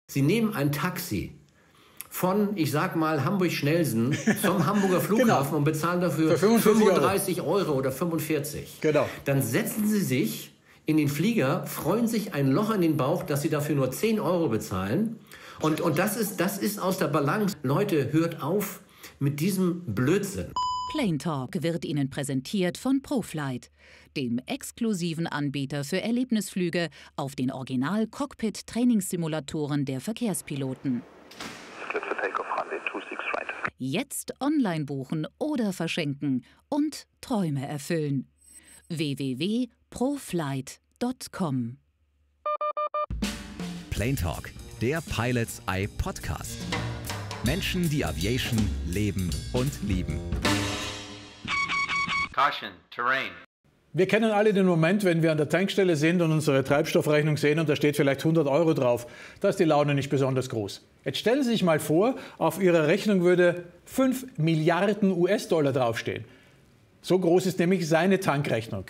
Sie nehmen ein Taxi von, ich sag mal, Hamburg-Schnelsen zum Hamburger Flughafen genau. Und bezahlen dafür 35 Euro oder 45. Genau. Dann setzen Sie sich in den Flieger, freuen sich ein Loch in den Bauch, dass Sie dafür nur 10 Euro bezahlen. Und das ist aus der Balance. Leute, hört auf mit diesem Blödsinn. Plane Talk wird Ihnen präsentiert von ProFlight, dem exklusiven Anbieter für Erlebnisflüge auf den Original-Cockpit-Trainingssimulatoren der Verkehrspiloten. Jetzt online buchen oder verschenken und Träume erfüllen. www.proflight.com. Plane Talk, der Pilot's Eye Podcast. Menschen, die Aviation leben und lieben. Caution, terrain. Wir kennen alle den Moment, wenn wir an der Tankstelle sind und unsere Treibstoffrechnung sehen und da steht vielleicht 100 Euro drauf. Da ist die Laune nicht besonders groß. Jetzt stellen Sie sich mal vor, auf Ihrer Rechnung würde 5 Milliarden US-Dollar draufstehen. So groß ist nämlich seine Tankrechnung.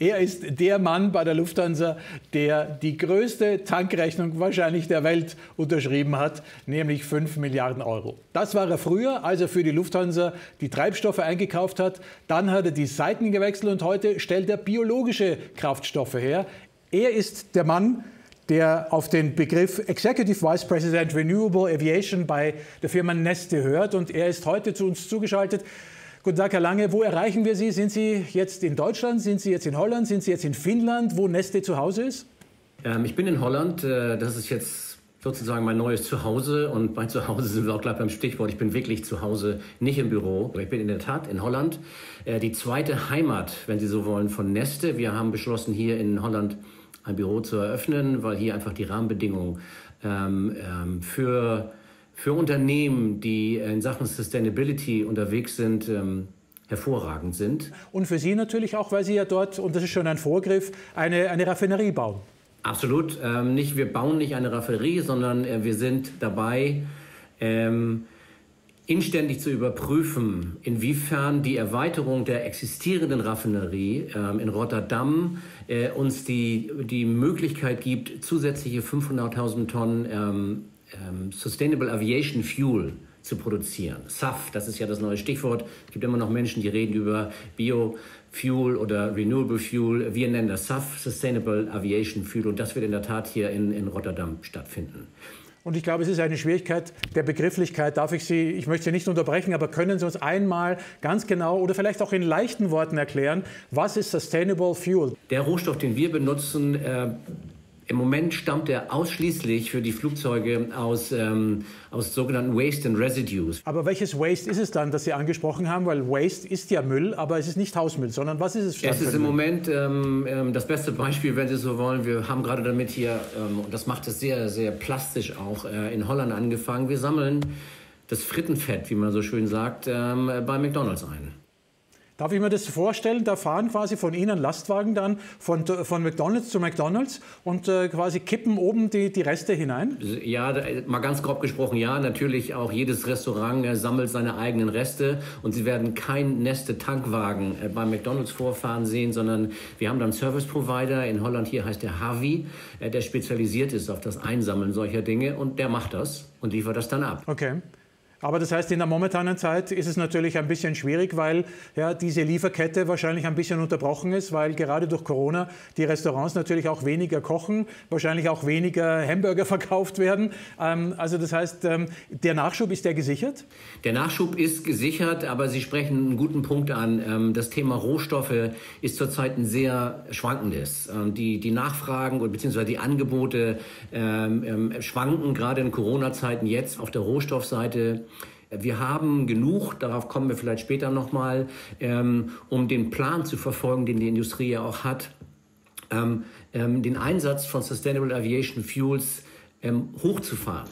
Er ist der Mann bei der Lufthansa, der die größte Tankrechnung wahrscheinlich der Welt unterschrieben hat, nämlich 5 Milliarden Euro. Das war er früher, als er für die Lufthansa die Treibstoffe eingekauft hat. Dann hat er die Seiten gewechselt und heute stellt er biologische Kraftstoffe her. Er ist der Mann, der auf den Begriff Executive Vice President Renewable Aviation bei der Firma Neste hört. Und er ist heute zu uns zugeschaltet. Guten Tag, Herr Lange. Wo erreichen wir Sie? Sind Sie jetzt in Deutschland? Sind Sie jetzt in Holland? Sind Sie jetzt in Finnland, wo Neste zu Hause ist? Ich bin in Holland. Das ist jetzt sozusagen mein neues Zuhause. Und bei Zuhause sind wir auch gleich beim Stichwort. Ich bin wirklich zu Hause, nicht im Büro. Ich bin in der Tat in Holland. Die zweite Heimat, wenn Sie so wollen, von Neste. Wir haben beschlossen, hier in Holland ein Büro zu eröffnen, weil hier einfach die Rahmenbedingungen für Unternehmen, die in Sachen Sustainability unterwegs sind, hervorragend sind. Und für Sie natürlich auch, weil Sie ja dort, und das ist schon ein Vorgriff, eine Raffinerie bauen. Absolut. Wir bauen nicht eine Raffinerie, sondern wir sind dabei, inständig zu überprüfen, inwiefern die Erweiterung der existierenden Raffinerie in Rotterdam uns die Möglichkeit gibt, zusätzliche 500.000 Tonnen Sustainable Aviation Fuel zu produzieren. SAF, das ist ja das neue Stichwort. Es gibt immer noch Menschen, die reden über Biofuel oder Renewable Fuel. Wir nennen das SAF, Sustainable Aviation Fuel. Und das wird in der Tat hier in Rotterdam stattfinden. Und ich glaube, es ist eine Schwierigkeit der Begrifflichkeit. Ich möchte Sie nicht unterbrechen, aber können Sie uns einmal ganz genau oder vielleicht auch in leichten Worten erklären, was ist Sustainable Fuel? Der Rohstoff, den wir benutzen, im Moment stammt er ausschließlich für die Flugzeuge aus sogenannten Waste and Residues. Aber welches Waste ist es dann, das Sie angesprochen haben? Weil Waste ist ja Müll, aber es ist nicht Hausmüll, sondern was ist es? Es ist im Moment das beste Beispiel, wenn Sie so wollen. Wir haben gerade damit hier, und das macht es sehr, sehr plastisch auch, in Holland angefangen. Wir sammeln das Frittenfett, wie man so schön sagt, bei McDonald's ein. Darf ich mir das vorstellen? Da fahren quasi von Ihnen Lastwagen dann von McDonald's zu McDonald's und quasi kippen oben die Reste hinein? Ja, mal ganz grob gesprochen, ja. Natürlich auch jedes Restaurant sammelt seine eigenen Reste und Sie werden keinen Neste-Tankwagen bei McDonald's vorfahren sehen, sondern wir haben dann Service-Provider. In Holland hier heißt der Harvey, der spezialisiert ist auf das Einsammeln solcher Dinge und der macht das und liefert das dann ab. Okay. Aber das heißt, in der momentanen Zeit ist es natürlich ein bisschen schwierig, weil ja, diese Lieferkette wahrscheinlich ein bisschen unterbrochen ist, weil gerade durch Corona die Restaurants natürlich auch weniger kochen, wahrscheinlich auch weniger Hamburger verkauft werden. Also das heißt, der Nachschub, ist der gesichert? Der Nachschub ist gesichert, aber Sie sprechen einen guten Punkt an. Das Thema Rohstoffe ist zurzeit ein sehr schwankendes. Die Nachfragen bzw. die Angebote schwanken, gerade in Corona-Zeiten jetzt auf der Rohstoffseite. Wir haben genug, darauf kommen wir vielleicht später nochmal, um den Plan zu verfolgen, den die Industrie ja auch hat, den Einsatz von Sustainable Aviation Fuels hochzufahren.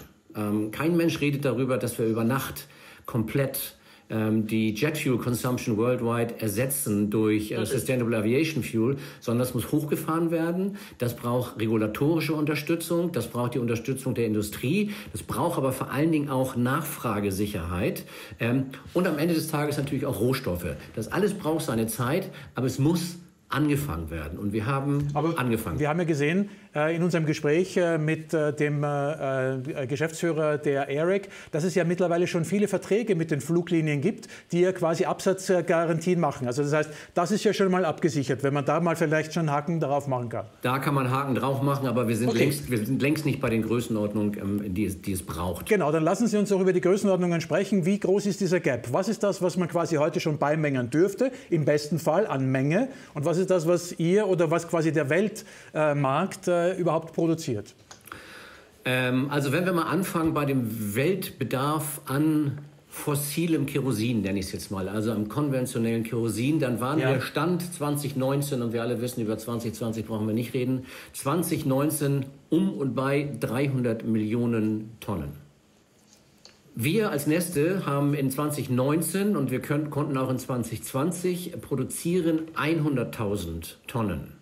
Kein Mensch redet darüber, dass wir über Nacht komplett die Jet Fuel Consumption worldwide ersetzen durch Sustainable Aviation Fuel, sondern das muss hochgefahren werden. Das braucht regulatorische Unterstützung, das braucht die Unterstützung der Industrie, das braucht aber vor allen Dingen auch Nachfragesicherheit und am Ende des Tages natürlich auch Rohstoffe. Das alles braucht seine Zeit, aber es muss angefangen werden. Und wir haben angefangen. Wir haben ja gesehen, in unserem Gespräch mit dem Geschäftsführer der AIREC, dass es ja mittlerweile schon viele Verträge mit den Fluglinien gibt, die ja quasi Absatzgarantien machen. Also das heißt, das ist ja schon mal abgesichert, wenn man da mal vielleicht schon einen Haken darauf machen kann. Da kann man Haken drauf machen, aber wir sind längst nicht bei den Größenordnungen, die es braucht. Genau, dann lassen Sie uns auch über die Größenordnungen sprechen. Wie groß ist dieser Gap? Was ist das, was man quasi heute schon beimengern dürfte, im besten Fall an Menge? Und was ist das, was ihr oder was quasi der Weltmarkt überhaupt produziert? Also wenn wir mal anfangen bei dem Weltbedarf an fossilem Kerosin, nenne ich es jetzt mal, also am konventionellen Kerosin, dann war der Stand 2019, und wir alle wissen, über 2020 brauchen wir nicht reden, 2019 um und bei 300 Millionen Tonnen. Wir als Neste haben in 2019 und wir konnten auch in 2020 produzieren 100.000 Tonnen.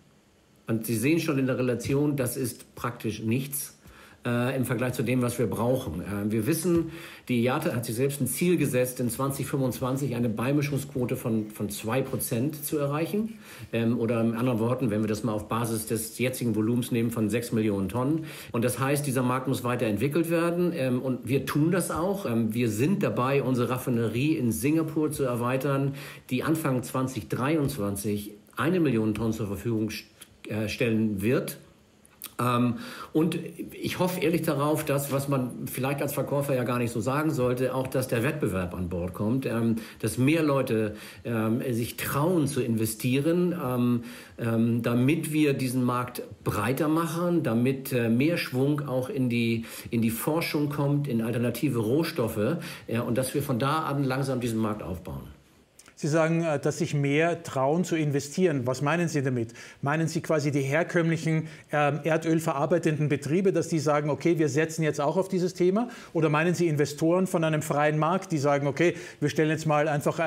Und Sie sehen schon in der Relation, das ist praktisch nichts im Vergleich zu dem, was wir brauchen. Wir wissen, die IATA hat sich selbst ein Ziel gesetzt, in 2025 eine Beimischungsquote von 2% zu erreichen. Oder in anderen Worten, wenn wir das mal auf Basis des jetzigen Volumens nehmen, von 6 Millionen Tonnen. Und das heißt, dieser Markt muss weiterentwickelt werden. Und wir tun das auch. Wir sind dabei, unsere Raffinerie in Singapur zu erweitern, die Anfang 2023 1 Million Tonnen zur Verfügung stellen wird. Und ich hoffe ehrlich darauf, dass, was man vielleicht als Verkäufer ja gar nicht so sagen sollte, auch dass der Wettbewerb an Bord kommt, dass mehr Leute sich trauen zu investieren, damit wir diesen Markt breiter machen, damit mehr Schwung auch in die Forschung kommt, in alternative Rohstoffe, und dass wir von da an langsam diesen Markt aufbauen. Sie sagen, dass sich mehr trauen zu investieren. Was meinen Sie damit? Meinen Sie quasi die herkömmlichen erdölverarbeitenden Betriebe, dass die sagen, okay, wir setzen jetzt auch auf dieses Thema? Oder meinen Sie Investoren von einem freien Markt, die sagen, okay, wir stellen jetzt mal einfach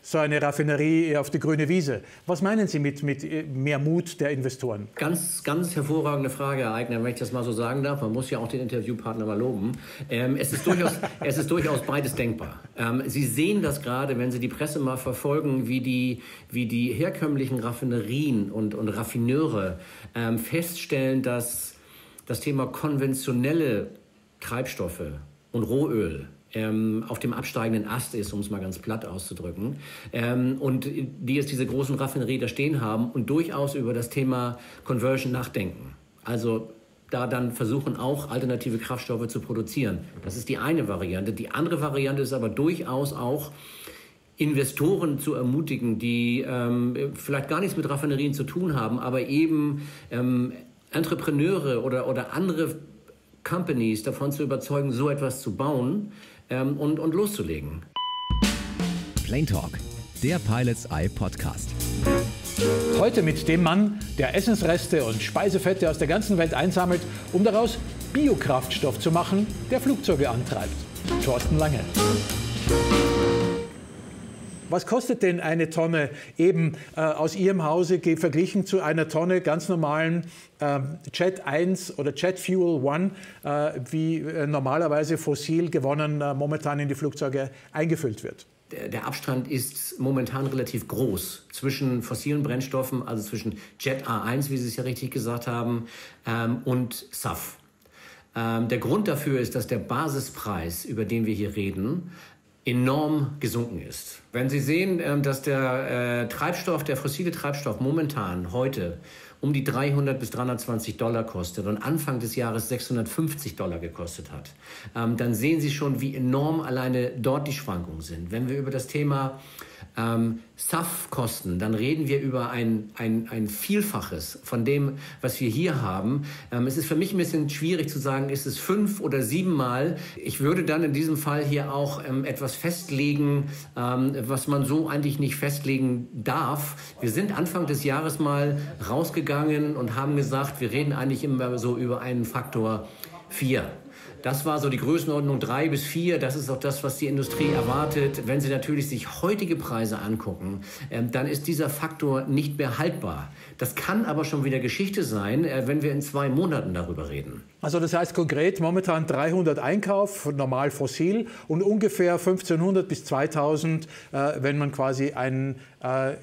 so eine Raffinerie auf die grüne Wiese? Was meinen Sie mit mehr Mut der Investoren? Ganz, ganz hervorragende Frage, Herr Eigner, wenn ich das mal so sagen darf. Man muss ja auch den Interviewpartner mal loben. Es ist durchaus beides denkbar. Sie sehen das gerade, wenn Sie die Presse mal verfolgen, wie die herkömmlichen Raffinerien und Raffineure feststellen, dass das Thema konventionelle Treibstoffe und Rohöl auf dem absteigenden Ast ist, um es mal ganz platt auszudrücken, und die jetzt diese großen Raffinerien da stehen haben und durchaus über das Thema Conversion nachdenken. Also da dann versuchen, auch alternative Kraftstoffe zu produzieren. Das ist die eine Variante. Die andere Variante ist aber durchaus auch, Investoren zu ermutigen, die vielleicht gar nichts mit Raffinerien zu tun haben, aber eben Entrepreneure oder andere Companies davon zu überzeugen, so etwas zu bauen und loszulegen. Plane Talk, der Pilots Eye Podcast. Heute mit dem Mann, der Essensreste und Speisefette aus der ganzen Welt einsammelt, um daraus Biokraftstoff zu machen, der Flugzeuge antreibt. Thorsten Lange. Was kostet denn eine Tonne eben aus Ihrem Hause verglichen zu einer Tonne ganz normalen Jet 1 oder Jet Fuel 1, wie normalerweise fossil gewonnen momentan in die Flugzeuge eingefüllt wird? Der Abstand ist momentan relativ groß zwischen fossilen Brennstoffen, also zwischen Jet A1, wie Sie es ja richtig gesagt haben, und SAF. Der Grund dafür ist, dass der Basispreis, über den wir hier reden, enorm gesunken ist. Wenn Sie sehen, dass der fossile Treibstoff momentan heute um die 300 bis 320 Dollar kostet und Anfang des Jahres 650 Dollar gekostet hat, dann sehen Sie schon, wie enorm alleine dort die Schwankungen sind. Wenn wir über das Thema SAF-Kosten, dann reden wir über ein Vielfaches von dem, was wir hier haben. Es ist für mich ein bisschen schwierig zu sagen, ist es 5 oder 7 Mal. Ich würde dann in diesem Fall hier auch etwas festlegen, was man so eigentlich nicht festlegen darf. Wir sind Anfang des Jahres mal rausgegangen und haben gesagt, wir reden eigentlich immer so über einen Faktor 4. Das war so die Größenordnung 3 bis 4. Das ist auch das, was die Industrie erwartet. Wenn Sie natürlich sich heutige Preise angucken, dann ist dieser Faktor nicht mehr haltbar. Das kann aber schon wieder Geschichte sein, wenn wir in 2 Monaten darüber reden. Also das heißt konkret momentan 300 Einkauf, normal fossil, und ungefähr 1500 bis 2000, wenn man quasi einen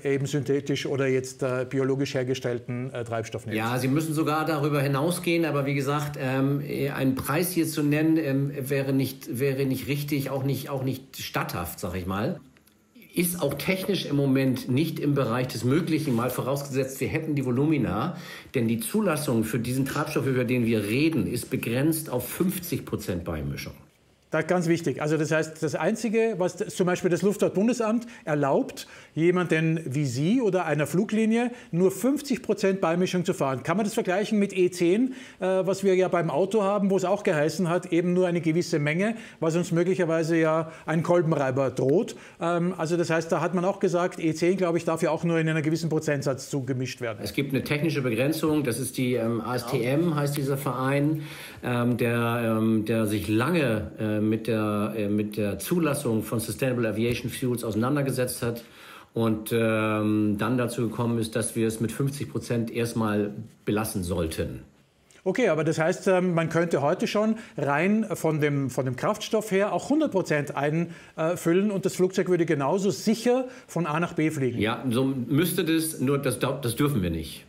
eben synthetisch oder jetzt biologisch hergestellten Treibstoff nimmt. Ja, Sie müssen sogar darüber hinausgehen, aber wie gesagt, einen Preis hier zu nennen, wäre nicht richtig, auch nicht statthaft, sag ich mal. Ist auch technisch im Moment nicht im Bereich des Möglichen, mal vorausgesetzt, wir hätten die Volumina, denn die Zulassung für diesen Treibstoff, über den wir reden, ist begrenzt auf 50% Beimischung. Das ist ganz wichtig. Also das heißt, das Einzige, was zum Beispiel das Luftfahrtbundesamt erlaubt, jemanden wie Sie oder einer Fluglinie nur 50% Beimischung zu fahren. Kann man das vergleichen mit E10, was wir ja beim Auto haben, wo es auch geheißen hat, eben nur eine gewisse Menge, was uns möglicherweise ja ein Kolbenreiber droht. Also das heißt, da hat man auch gesagt, E10, glaube ich, darf ja auch nur in einer gewissen Prozentsatz zugemischt werden. Es gibt eine technische Begrenzung, das ist die ASTM, heißt dieser Verein, der sich lange mit der Zulassung von Sustainable Aviation Fuels auseinandergesetzt hat und dann dazu gekommen ist, dass wir es mit 50% erstmal belassen sollten. Okay, aber das heißt, man könnte heute schon rein von dem Kraftstoff her auch 100% einfüllen und das Flugzeug würde genauso sicher von A nach B fliegen. Ja, so müsste das, nur das dürfen wir nicht.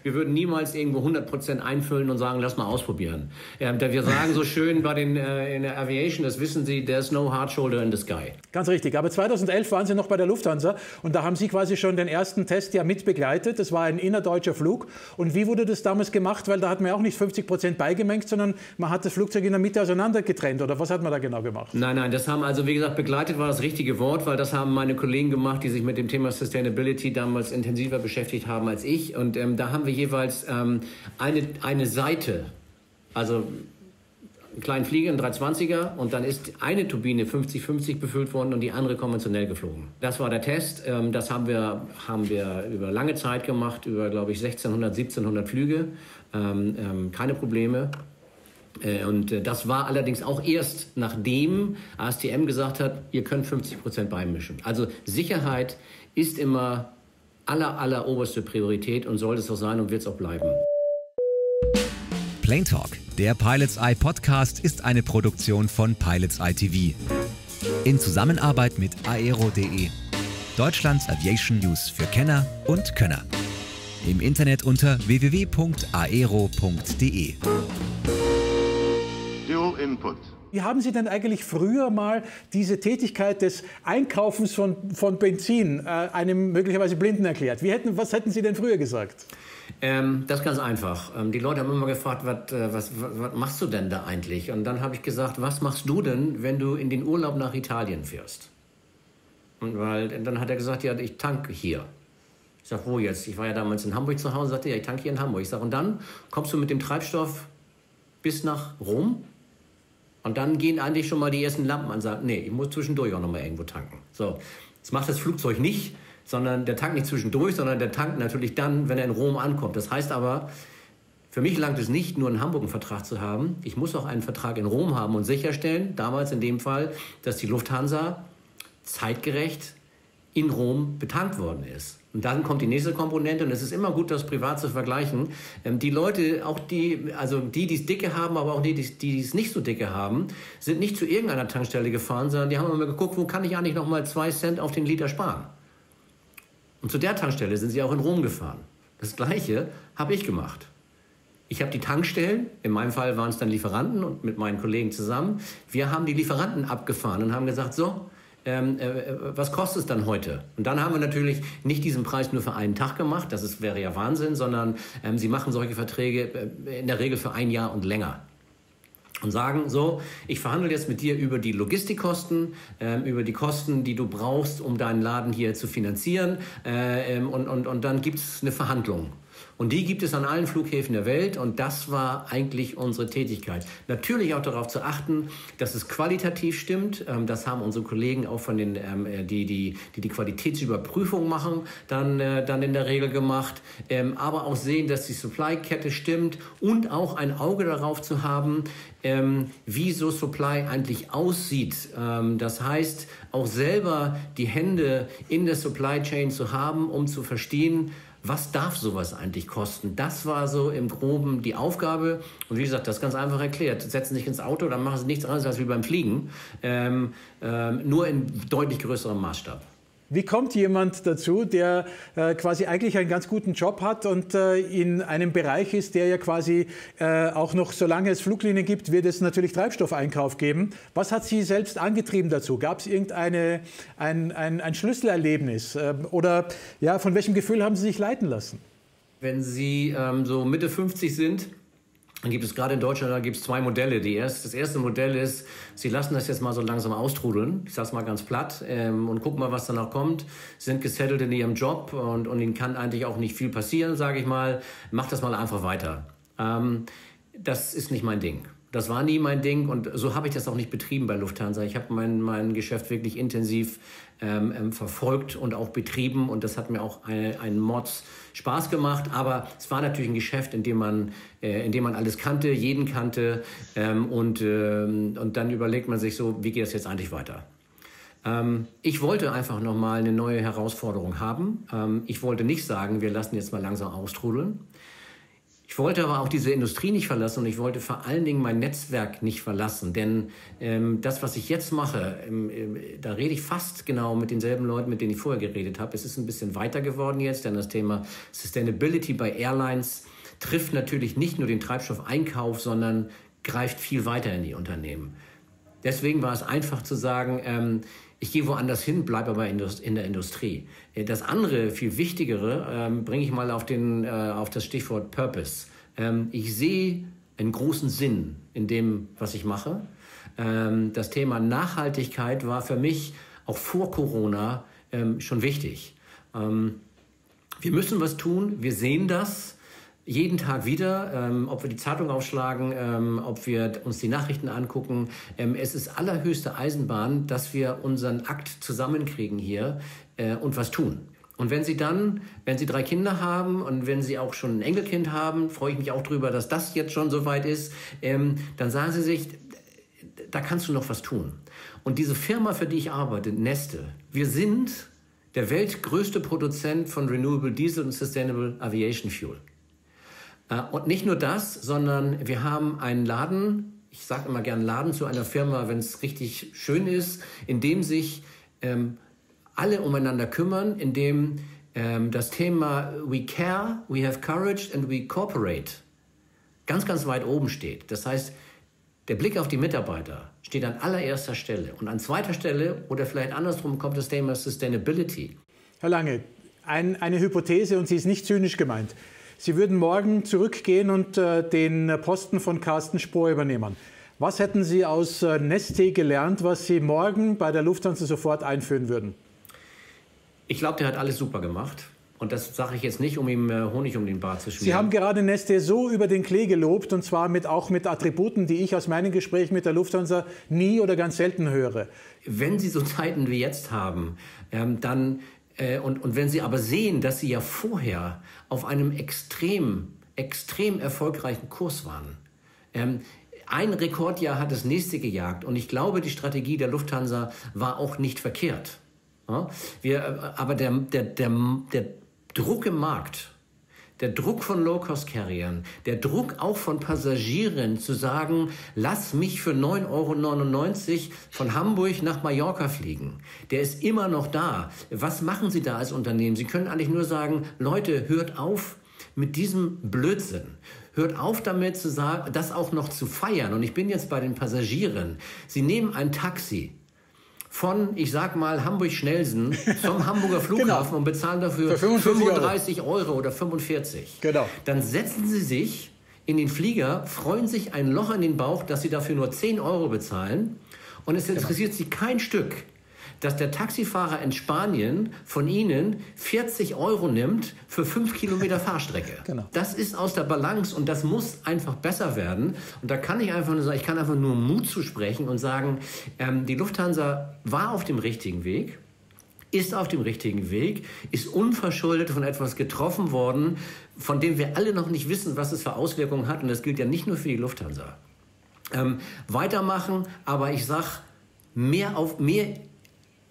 Wir würden niemals irgendwo 100% einfüllen und sagen, lass mal ausprobieren. Wir sagen so schön in der Aviation, das wissen Sie, there's no hard shoulder in the sky. Ganz richtig. Aber 2011 waren Sie noch bei der Lufthansa und da haben Sie quasi schon den ersten Test ja mit begleitet. Das war ein innerdeutscher Flug. Und wie wurde das damals gemacht? Weil da hat man ja auch nicht 50% beigemengt, sondern man hat das Flugzeug in der Mitte auseinandergetrennt. Oder was hat man da genau gemacht? Nein, das haben also, wie gesagt, begleitet war das richtige Wort, weil das haben meine Kollegen gemacht, die sich mit dem Thema Sustainability damals intensiver beschäftigt haben als ich. Und da haben wir jeweils eine Seite, also einen kleinen Flieger, einen 320er, und dann ist eine Turbine 50-50 befüllt worden und die andere konventionell geflogen. Das war der Test. Das haben wir über lange Zeit gemacht, über, glaube ich, 1600, 1700 Flüge. Keine Probleme. Und das war allerdings auch erst, nachdem ASTM gesagt hat, ihr könnt 50% beimischen. Also Sicherheit ist immer alleroberste Priorität und soll es auch sein und wird es auch bleiben. Plane Talk, der Pilots Eye Podcast, ist eine Produktion von Pilots Eye TV. In Zusammenarbeit mit aero.de, Deutschlands Aviation News für Kenner und Könner. Im Internet unter www.aero.de. Dual Input. Wie haben Sie denn eigentlich früher mal diese Tätigkeit des Einkaufens von Benzin einem möglicherweise Blinden erklärt? Was hätten Sie denn früher gesagt? Das ist ganz einfach. Die Leute haben immer gefragt, was machst du denn da eigentlich? Und dann habe ich gesagt, was machst du denn, wenn du in den Urlaub nach Italien fährst? Und dann hat er gesagt, ja, ich tanke hier. Ich sage, wo jetzt? Ich war ja damals in Hamburg zu Hause, sagte, ja, ich tanke hier in Hamburg. Ich sage, und dann kommst du mit dem Treibstoff bis nach Rom? Und dann gehen eigentlich schon mal die ersten Lampen an und sagen, nee, ich muss zwischendurch auch noch mal irgendwo tanken. So, das macht das Flugzeug nicht, sondern der tankt nicht zwischendurch, sondern der tankt natürlich dann, wenn er in Rom ankommt. Das heißt aber, für mich langt es nicht, nur in Hamburg einen Vertrag zu haben. Ich muss auch einen Vertrag in Rom haben und sicherstellen, damals in dem Fall, dass die Lufthansa zeitgerecht in Rom betankt worden ist. Und dann kommt die nächste Komponente, und es ist immer gut, das privat zu vergleichen. Die Leute, auch die es dicke haben, aber auch die es nicht so dicke haben, sind nicht zu irgendeiner Tankstelle gefahren, sondern die haben immer geguckt, wo kann ich eigentlich noch mal 2 Cent auf den Liter sparen. Und zu der Tankstelle sind sie auch in Rom gefahren. Das Gleiche habe ich gemacht. Ich habe die Tankstellen, in meinem Fall waren es dann Lieferanten und mit meinen Kollegen zusammen, wir haben die Lieferanten abgefahren und haben gesagt, so, was kostet es dann heute? Und dann haben wir natürlich nicht diesen Preis nur für einen Tag gemacht, wäre ja Wahnsinn, sondern sie machen solche Verträge in der Regel für 1 Jahr und länger. Und sagen, so, ich verhandle jetzt mit dir über die Logistikkosten, über die Kosten, die du brauchst, um deinen Laden hier zu finanzieren. Und dann gibt es eine Verhandlung. Und die gibt es an allen Flughäfen der Welt, und das war eigentlich unsere Tätigkeit. Natürlich auch darauf zu achten, dass es qualitativ stimmt. Das haben unsere Kollegen auch von den, die Qualitätsüberprüfung machen, dann in der Regel gemacht. Aber auch sehen, dass die Supply-Kette stimmt, und auch ein Auge darauf zu haben, wie so Supply eigentlich aussieht. Das heißt, auch selber die Hände in der Supply Chain zu haben, um zu verstehen, was darf sowas eigentlich kosten? Das war so im Groben die Aufgabe. Und wie gesagt, das ist ganz einfach erklärt. Setzen Sie sich ins Auto, dann machen Sie nichts anderes als wie beim Fliegen, nur in deutlich größerem Maßstab. Wie kommt jemand dazu, der quasi eigentlich einen ganz guten Job hat und in einem Bereich ist, der ja quasi auch noch, solange es Fluglinien gibt, wird es natürlich Treibstoffeinkauf geben. Was hat Sie selbst angetrieben dazu? Gab es irgendein ein Schlüsselerlebnis? Oder ja, von welchem Gefühl haben Sie sich leiten lassen? Wenn Sie so Mitte 50 sind, dann gibt es gerade in Deutschland, da gibt es 2 Modelle. Das erste Modell ist, Sie lassen das jetzt mal so langsam austrudeln, ich sage es mal ganz platt, und gucken mal, was danach kommt. Sie sind gesettelt in Ihrem Job und Ihnen kann eigentlich auch nicht viel passieren, sage ich mal. Macht das mal einfach weiter. Das ist nicht mein Ding. Das war nie mein Ding und so habe ich das auch nicht betrieben bei Lufthansa. Ich habe mein Geschäft wirklich intensiv verfolgt und auch betrieben und das hat mir auch einen Mords Spaß gemacht. Aber es war natürlich ein Geschäft, in dem man alles kannte, jeden kannte und dann überlegt man sich so, wie geht es jetzt eigentlich weiter? Ich wollte einfach nochmal eine neue Herausforderung haben. Ich wollte nicht sagen, wir lassen jetzt mal langsam austrudeln. Ich wollte aber auch diese Industrie nicht verlassen und ich wollte vor allen Dingen mein Netzwerk nicht verlassen. Denn das, was ich jetzt mache, da rede ich fast genau mit denselben Leuten, mit denen ich vorher geredet habe. Es ist ein bisschen weiter geworden jetzt, denn das Thema Sustainability bei Airlines trifft natürlich nicht nur den Treibstoffeinkauf, sondern greift viel weiter in die Unternehmen. Deswegen war es einfach zu sagen, ich gehe woanders hin, bleibe aber in der Industrie. Das andere, viel Wichtigere, bringe ich mal auf das Stichwort Purpose. Ich sehe einen großen Sinn in dem, was ich mache. Das Thema Nachhaltigkeit war für mich auch vor Corona schon wichtig. Wir müssen was tun, wir sehen das. Jeden Tag wieder, ob wir die Zeitung aufschlagen, ob wir uns die Nachrichten angucken. Es ist allerhöchste Eisenbahn, dass wir unseren Akt zusammenkriegen hier und was tun. Und wenn Sie 3 Kinder haben und wenn Sie auch schon ein Enkelkind haben, freue ich mich auch drüber, dass das jetzt schon so weit ist, dann sagen Sie sich, da kannst du noch was tun. Und diese Firma, für die ich arbeite, Neste, wir sind der weltgrößte Produzent von Renewable Diesel und Sustainable Aviation Fuel. Und nicht nur das, sondern wir haben einen Laden, ich sage immer gern Laden zu einer Firma, wenn es richtig schön ist, in dem sich alle umeinander kümmern, in dem das Thema We care, we have courage and we cooperate ganz, ganz weit oben steht. Das heißt, der Blick auf die Mitarbeiter steht an allererster Stelle. Und an zweiter Stelle oder vielleicht andersrum kommt das Thema Sustainability. Herr Lange, eine Hypothese und sie ist nicht zynisch gemeint. Sie würden morgen zurückgehen und den Posten von Carsten Spohr übernehmen. Was hätten Sie aus Neste gelernt, was Sie morgen bei der Lufthansa sofort einführen würden? Ich glaube, der hat alles super gemacht. Und das sage ich jetzt nicht, um ihm Honig um den Bart zu schmieren. Sie haben gerade Neste so über den Klee gelobt, und zwar auch mit Attributen, die ich aus meinen Gesprächen mit der Lufthansa nie oder ganz selten höre. Wenn Sie so Zeiten wie jetzt haben, dann... Und wenn Sie aber sehen, dass Sie ja vorher auf einem extrem erfolgreichen Kurs waren. Ein Rekordjahr hat das nächste gejagt und ich glaube, die Strategie der Lufthansa war auch nicht verkehrt. Ja? Aber der Druck im Markt, der Druck von Low-Cost-Carriern, der Druck auch von Passagieren zu sagen, lass mich für 9,99 € von Hamburg nach Mallorca fliegen, der ist immer noch da. Was machen Sie da als Unternehmen? Sie können eigentlich nur sagen, Leute, hört auf mit diesem Blödsinn. Hört auf damit, zu sagen, das auch noch zu feiern. Und ich bin jetzt bei den Passagieren. Sie nehmen ein Taxi von, ich sag mal, Hamburg-Schnelsen zum Hamburger Flughafen und bezahlen dafür 35 € oder 45. Genau. Dann setzen Sie sich in den Flieger, freuen sich ein Loch in den Bauch, dass Sie dafür nur 10 € bezahlen. Und es interessiert Sie kein Stück, dass der Taxifahrer in Spanien von Ihnen 40 € nimmt für 5 Kilometer Fahrstrecke. Genau. Das ist aus der Balance und das muss einfach besser werden. Und da kann ich einfach nur sagen, ich kann einfach nur Mut zusprechen und sagen, die Lufthansa war auf dem richtigen Weg, ist auf dem richtigen Weg, ist unverschuldet von etwas getroffen worden, von dem wir alle noch nicht wissen, was es für Auswirkungen hat. Und das gilt ja nicht nur für die Lufthansa. Weitermachen, aber ich sage, mehr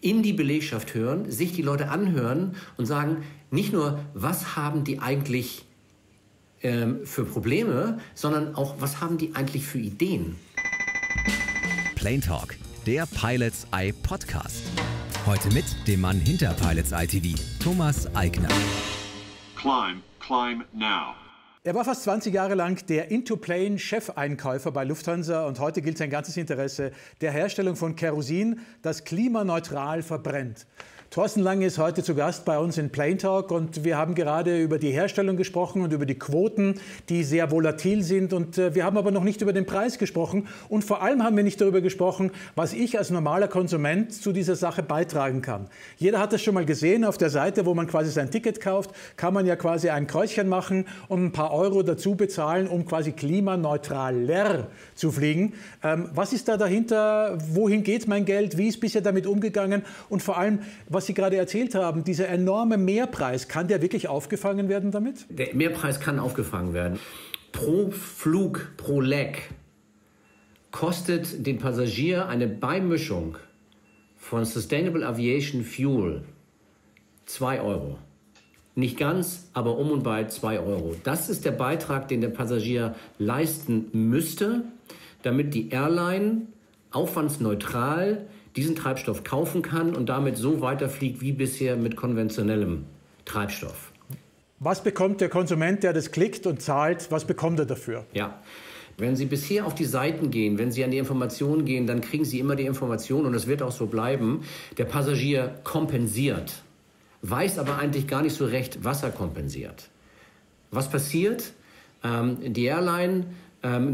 in die Belegschaft hören, sich die Leute anhören und sagen, nicht nur, was haben die eigentlich für Probleme, sondern auch, was haben die eigentlich für Ideen. Plane Talk, der Pilots Eye Podcast. Heute mit dem Mann hinter Pilots Eye TV, Thomas Eigner. Climb now. Er war fast 20 Jahre lang der Into-Plane-Chefeinkäufer bei Lufthansa und heute gilt sein ganzes Interesse der Herstellung von Kerosin, das klimaneutral verbrennt. Thorsten Lange ist heute zu Gast bei uns in Plane Talk und wir haben gerade über die Herstellung gesprochen und über die Quoten, die sehr volatil sind, und wir haben aber noch nicht über den Preis gesprochen und vor allem haben wir nicht darüber gesprochen, was ich als normaler Konsument zu dieser Sache beitragen kann. Jeder hat das schon mal gesehen auf der Seite, wo man quasi sein Ticket kauft, kann man ja quasi ein Kreuzchen machen und ein paar Euro dazu bezahlen, um quasi klimaneutraler zu fliegen. Was ist da dahinter? Wohin geht mein Geld? Wie ist bisher damit umgegangen? Und vor allem, was Sie gerade erzählt haben, dieser enorme Mehrpreis, kann der wirklich aufgefangen werden damit? Der Mehrpreis kann aufgefangen werden. Pro Flug, pro Leg kostet den Passagier eine Beimischung von Sustainable Aviation Fuel 2 Euro. Nicht ganz, aber um und bei 2 Euro. Das ist der Beitrag, den der Passagier leisten müsste, damit die Airline aufwandsneutral diesen Treibstoff kaufen kann und damit so weiterfliegt wie bisher mit konventionellem Treibstoff. Was bekommt der Konsument, der das klickt und zahlt, was bekommt er dafür? Ja, wenn Sie bisher auf die Seiten gehen, wenn Sie an die Informationen gehen, dann kriegen Sie immer die Information, und es wird auch so bleiben, der Passagier kompensiert, weiß aber eigentlich gar nicht so recht, was er kompensiert. Was passiert? Die Airline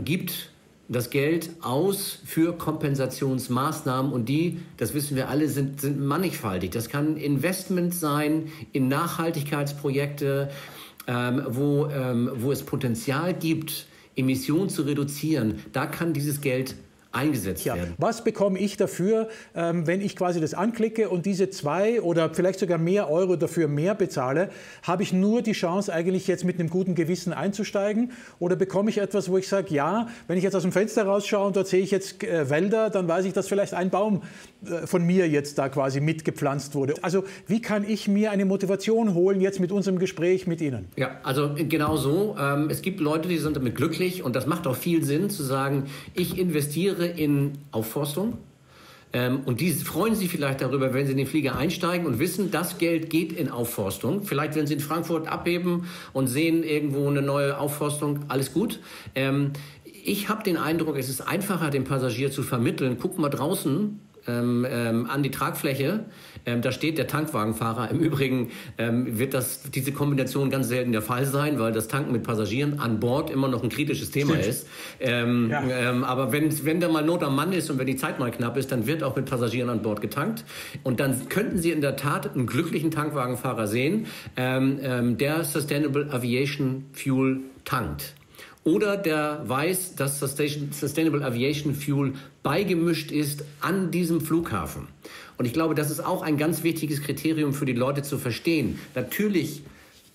gibt das Geld aus für Kompensationsmaßnahmen, und die, das wissen wir alle, sind mannigfaltig. Das kann Investment sein in Nachhaltigkeitsprojekte, wo es Potenzial gibt, Emissionen zu reduzieren. Da kann dieses Geld eingesetzt werden. Was bekomme ich dafür, wenn ich quasi das anklicke und diese 2 oder vielleicht sogar mehr Euro dafür mehr bezahle? Habe ich nur die Chance, eigentlich jetzt mit einem guten Gewissen einzusteigen? Oder bekomme ich etwas, wo ich sage, ja, wenn ich jetzt aus dem Fenster rausschaue und dort sehe ich jetzt Wälder, dann weiß ich, dass vielleicht ein Baum von mir jetzt da quasi mitgepflanzt wurde. Also wie kann ich mir eine Motivation holen jetzt mit unserem Gespräch mit Ihnen? Ja, also genau so. Es gibt Leute, die sind damit glücklich, und das macht auch viel Sinn zu sagen, ich investiere in Aufforstung. Und die freuen sich vielleicht darüber, wenn sie in den Flieger einsteigen und wissen, das Geld geht in Aufforstung. Vielleicht, wenn sie in Frankfurt abheben und sehen irgendwo eine neue Aufforstung, alles gut. Ich habe den Eindruck, es ist einfacher, dem Passagier zu vermitteln, guck mal draußen an die Tragfläche, da steht der Tankwagenfahrer. Im Übrigen wird diese Kombination ganz selten der Fall sein, weil das Tanken mit Passagieren an Bord immer noch ein kritisches Thema ist. Aber wenn da mal Not am Mann ist und wenn die Zeit mal knapp ist, dann wird auch mit Passagieren an Bord getankt. Und dann könnten Sie in der Tat einen glücklichen Tankwagenfahrer sehen, der Sustainable Aviation Fuel tankt. Oder der weiß, dass Sustainable Aviation Fuel beigemischt ist an diesem Flughafen. Und ich glaube, das ist auch ein ganz wichtiges Kriterium für die Leute zu verstehen. Natürlich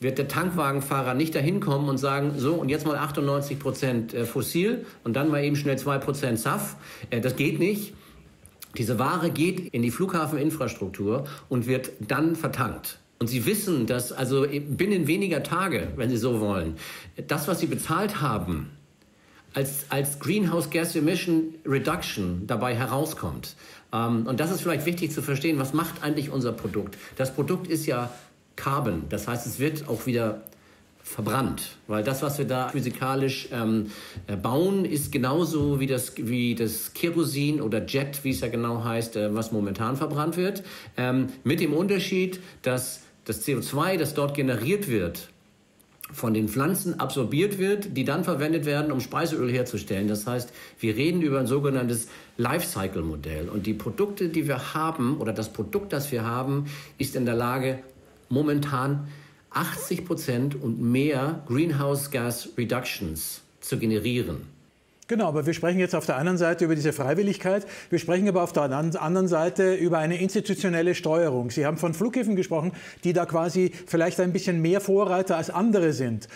wird der Tankwagenfahrer nicht dahin kommen und sagen, so, und jetzt mal 98% fossil und dann mal eben schnell 2% SAF. Das geht nicht. Diese Ware geht in die Flughafeninfrastruktur und wird dann vertankt. Und Sie wissen, dass also binnen weniger Tage, wenn Sie so wollen, das, was Sie bezahlt haben, als Greenhouse Gas Emission Reduction dabei herauskommt. Und das ist vielleicht wichtig zu verstehen, was macht eigentlich unser Produkt? Das Produkt ist ja Carbon, das heißt, es wird auch wieder verbrannt, weil das, was wir da physikalisch bauen, ist genauso wie das Kerosin oder Jet, wie es ja genau heißt, was momentan verbrannt wird, mit dem Unterschied, dass das CO2, das dort generiert wird, von den Pflanzen absorbiert wird, die dann verwendet werden, um Speiseöl herzustellen. Das heißt, wir reden über ein sogenanntes Lifecycle-Modell. Und die Produkte, die wir haben, oder das Produkt, das wir haben, ist in der Lage, momentan 80% und mehr Greenhouse Gas Reductions zu generieren. Genau, aber wir sprechen jetzt auf der einen Seite über diese Freiwilligkeit, wir sprechen aber auf der anderen Seite über eine institutionelle Steuerung. Sie haben von Flughäfen gesprochen, die da quasi vielleicht ein bisschen mehr Vorreiter als andere sind.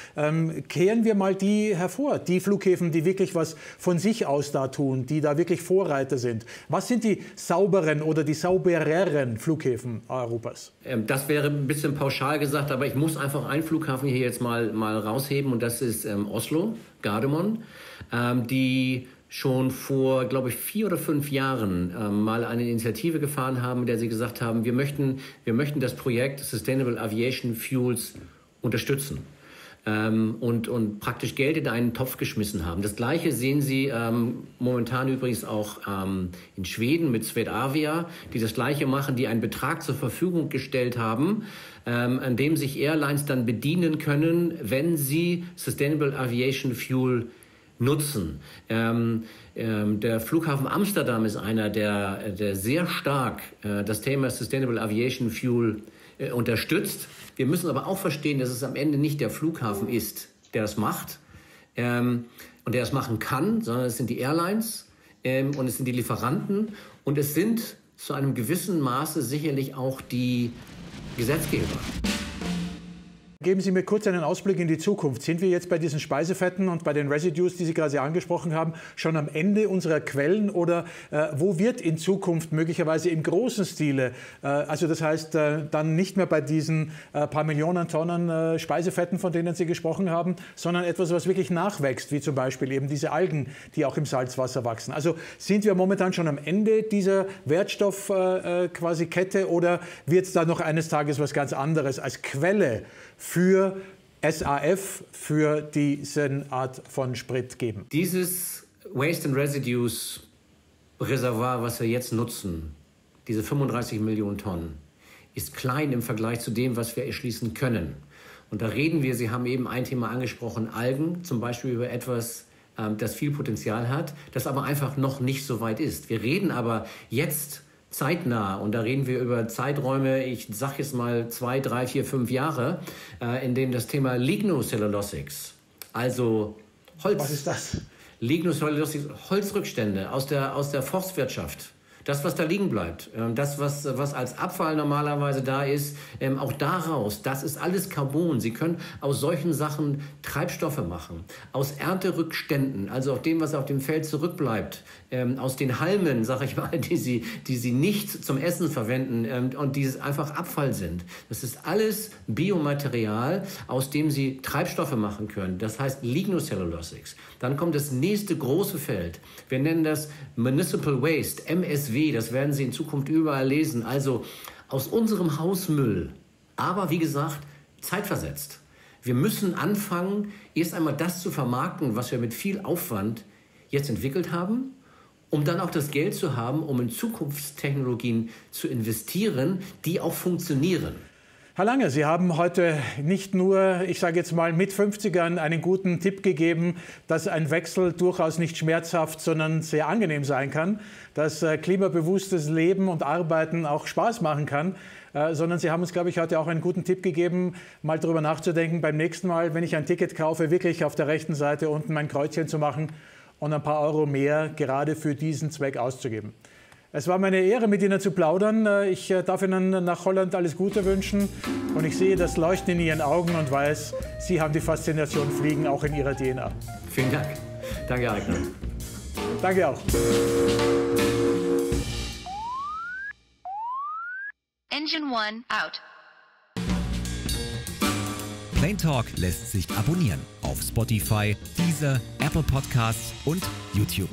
Kehren wir mal die hervor, die Flughäfen, die wirklich was von sich aus da tun, die da wirklich Vorreiter sind. Was sind die sauberen oder die saubereren Flughäfen Europas? Das wäre ein bisschen pauschal gesagt, aber ich muss einfach einen Flughafen hier jetzt mal rausheben und das ist Oslo, Gardermoen, die schon vor, glaube ich, 4 oder 5 Jahren mal eine Initiative gefahren haben, in der sie gesagt haben, wir möchten das Projekt Sustainable Aviation Fuels unterstützen. Und praktisch Geld in einen Topf geschmissen haben. Das Gleiche sehen Sie momentan übrigens auch in Schweden mit Swedavia, die das Gleiche machen, die einen Betrag zur Verfügung gestellt haben, an dem sich Airlines dann bedienen können, wenn sie Sustainable Aviation Fuel nutzen. Der Flughafen Amsterdam ist einer, der sehr stark das Thema Sustainable Aviation Fuel unterstützt. Wir müssen aber auch verstehen, dass es am Ende nicht der Flughafen ist, der das macht und der es machen kann, sondern es sind die Airlines und es sind die Lieferanten und es sind zu einem gewissen Maße sicherlich auch die Gesetzgeber. Geben Sie mir kurz einen Ausblick in die Zukunft. Sind wir jetzt bei diesen Speisefetten und bei den Residues, die Sie gerade angesprochen haben, schon am Ende unserer Quellen oder wo wird in Zukunft möglicherweise im großen Stile, also das heißt dann nicht mehr bei diesen paar Millionen Tonnen Speisefetten, von denen Sie gesprochen haben, sondern etwas, was wirklich nachwächst, wie zum Beispiel eben diese Algen, die auch im Salzwasser wachsen. Also sind wir momentan schon am Ende dieser Wertstoff quasi Kette oder wird es da noch eines Tages was ganz anderes als Quelle für SAF, für diese Art von Sprit geben? Dieses Waste and Residues Reservoir, was wir jetzt nutzen, diese 35 Millionen Tonnen, ist klein im Vergleich zu dem, was wir erschließen können. Und da reden wir, Sie haben eben ein Thema angesprochen, Algen, zum Beispiel über etwas, das viel Potenzial hat, das aber einfach noch nicht so weit ist. Wir reden aber jetzt zeitnah, und da reden wir über Zeiträume, ich sage jetzt mal 2, 3, 4, 5 Jahre, in dem das Thema Lignocellulosics, also Holz. Was ist das? Lignocellulosics, Holzrückstände aus der Forstwirtschaft. Das, was da liegen bleibt, das, was als Abfall normalerweise da ist, auch daraus, das ist alles Carbon. Sie können aus solchen Sachen Treibstoffe machen. Aus Ernterückständen, also auf dem, was auf dem Feld zurückbleibt, aus den Halmen, sage ich mal, die sie nicht zum Essen verwenden und die einfach Abfall sind. Das ist alles Biomaterial, aus dem sie Treibstoffe machen können. Das heißt Lignocellulosics. Dann kommt das nächste große Feld. Wir nennen das Municipal Waste, MSW. Das werden Sie in Zukunft überall lesen. Also aus unserem Hausmüll, aber wie gesagt, zeitversetzt. Wir müssen anfangen, erst einmal das zu vermarkten, was wir mit viel Aufwand jetzt entwickelt haben, um dann auch das Geld zu haben, um in Zukunftstechnologien zu investieren, die auch funktionieren. Herr Lange, Sie haben heute nicht nur, ich sage jetzt mal mit 50ern, einen guten Tipp gegeben, dass ein Wechsel durchaus nicht schmerzhaft, sondern sehr angenehm sein kann, dass klimabewusstes Leben und Arbeiten auch Spaß machen kann, sondern Sie haben uns, glaube ich, heute auch einen guten Tipp gegeben, mal darüber nachzudenken, beim nächsten Mal, wenn ich ein Ticket kaufe, wirklich auf der rechten Seite unten mein Kreuzchen zu machen und ein paar Euro mehr gerade für diesen Zweck auszugeben. Es war meine Ehre, mit Ihnen zu plaudern. Ich darf Ihnen nach Holland alles Gute wünschen. Und ich sehe das Leuchten in Ihren Augen und weiß, Sie haben die Faszination Fliegen auch in Ihrer DNA. Vielen Dank. Danke, Eigner. Danke auch. Engine 1 out. Plane Talk lässt sich abonnieren auf Spotify, Deezer, Apple Podcasts und YouTube.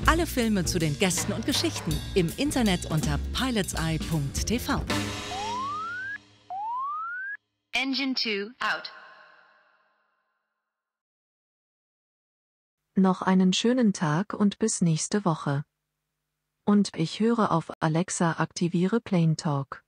Alle Filme zu den Gästen und Geschichten im Internet unter pilotseye.tv. Engine 2 out. Noch einen schönen Tag und bis nächste Woche. Und ich höre auf Alexa, aktiviere Plane Talk.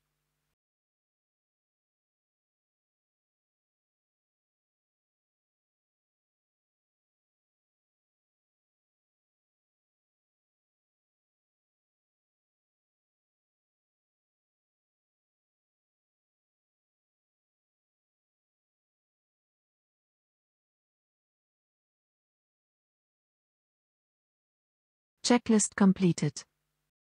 Checklist completed.